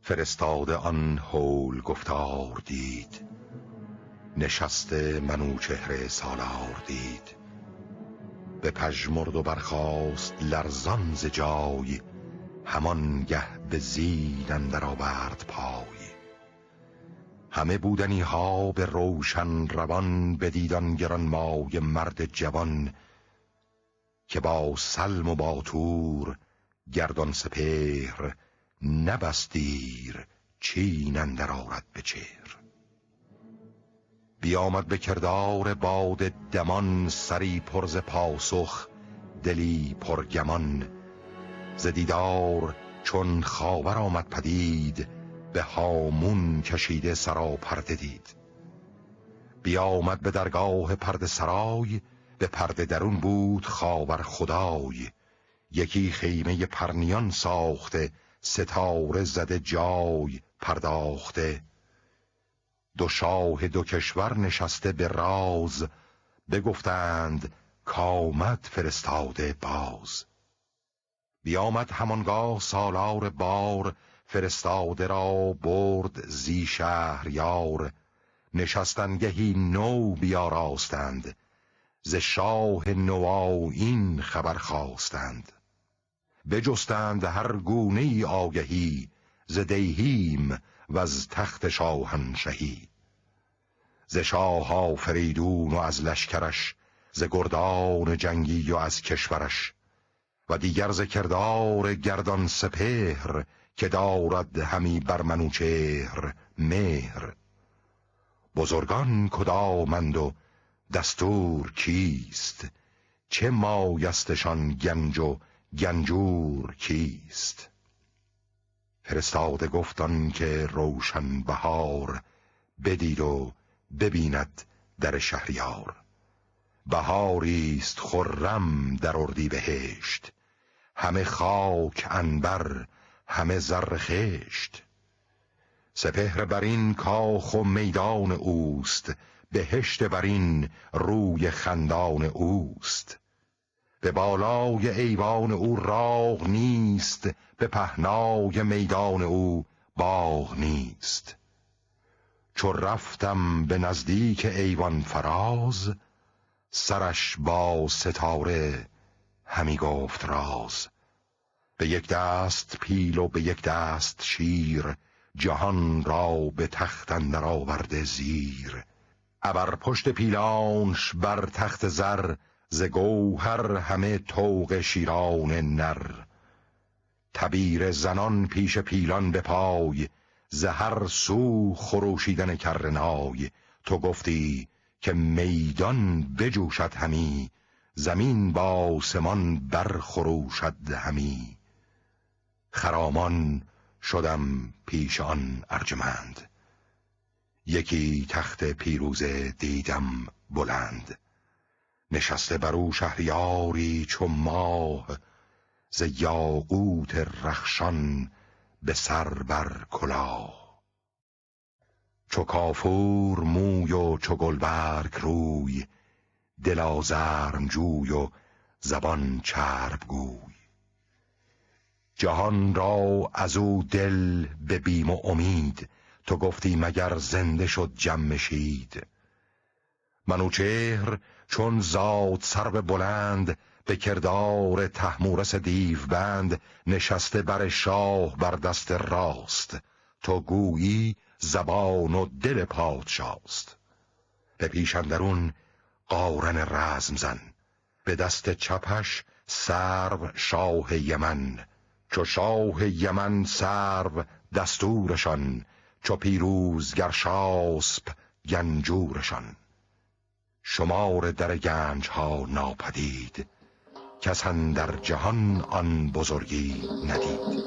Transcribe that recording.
فرستاده آن هول گفتار دید، نشسته منوچهر سالار دید. به پژمرد و برخاست لرزان ز جای، همان گه به زین اندر آورد پای. همه بودنی ها به روشن روان، بدیدان گرانمایه مرد جوان. که با سلم و با تور گردان سپهر، نبستیر چین اندر آرد به چهر. بیامد به کردار باد دمان، سری پر ز پاسخ دلی پر گمان. ز دیدار چون خاور آمد پدید، به هامون کشیده سراپرده دید. بیامد به درگاه پرده سرای، به پرده درون بود خاور خدای. یکی خیمه پرنیان ساخته، ستاره زده جای پرداخته. دو شاه دو کشور نشسته به راز، بگفتند کآمد فرستاده باز. بیامد همانگاه سالار بار، فرستاده را برد زی شهریار. نشستنگهی نو بیاراستند، ز شاه نوآیین خبر خواستند. بجستند هر گونه ای آگهی، ز دیهیم و از تخت شاهنشهی. ز شاه آفریدون و از لشکرش، ز گردان جنگی و از کشورش. و دیگر ز کردار گردان سپهر، که دارد همی بر منوچهر مهر. بزرگان کدامند و دستور کیست، چه مایستشان گنج و گنجور کیست. فرستاده گفتان که روشن بهار، بدید و ببیند در شهریار. بهاریست خرم در اردیبهشت، همه خاک عنبر همه زر خشت. سپهر برین کاخ و میدان اوست، بهشت برین روی خندان اوست. به بالای ایوان او راغ نیست، به پهنای میدان او باغ نیست. چو رفتم به نزدیک ایوان فراز، سرش با ستاره همی گفت راز. به یک دست پیل و به یک دست شیر، جهان را به تخت اندر آورده زیر. ابر پشت پیلانش بر تخت زر، ز گوهر همه طوق شیران نر. تبیر زنان پیش پیلان به پای، ز هر سو خروشیدن کرنای. تو گفتی که میدان بجوشد همی، زمین با آسمان بر خروشد همی. خرامان شدم پیش آن ارجمند، یکی تخت پیروزه دیدم بلند. نشسته بر او شهریاری چو ماه، ز یاقوت رخشان به سر بر کلاه. چو کافور موی و چو گلبرگ روی، دل آزرم جوی و زبان چرب گوی. جهان را از او دل به بیم و امید، تو گفتی مگر زنده شد جمشید. منوچهر چون زاد سرو بلند، به کردار طهمورث دیوبند. نشسته بر شاه بر دست راست، تو گویی زبان و دل پادشاست. به پیش اندرون قارن رزم زن، به دست چپش سرو شاه یمن. چو شاه یمن سرو دستورشان، چو پیروزگر شاسپ گنجورشان. شمار در گنج ها ناپدید، کس اندر جهان آن بزرگی ندید.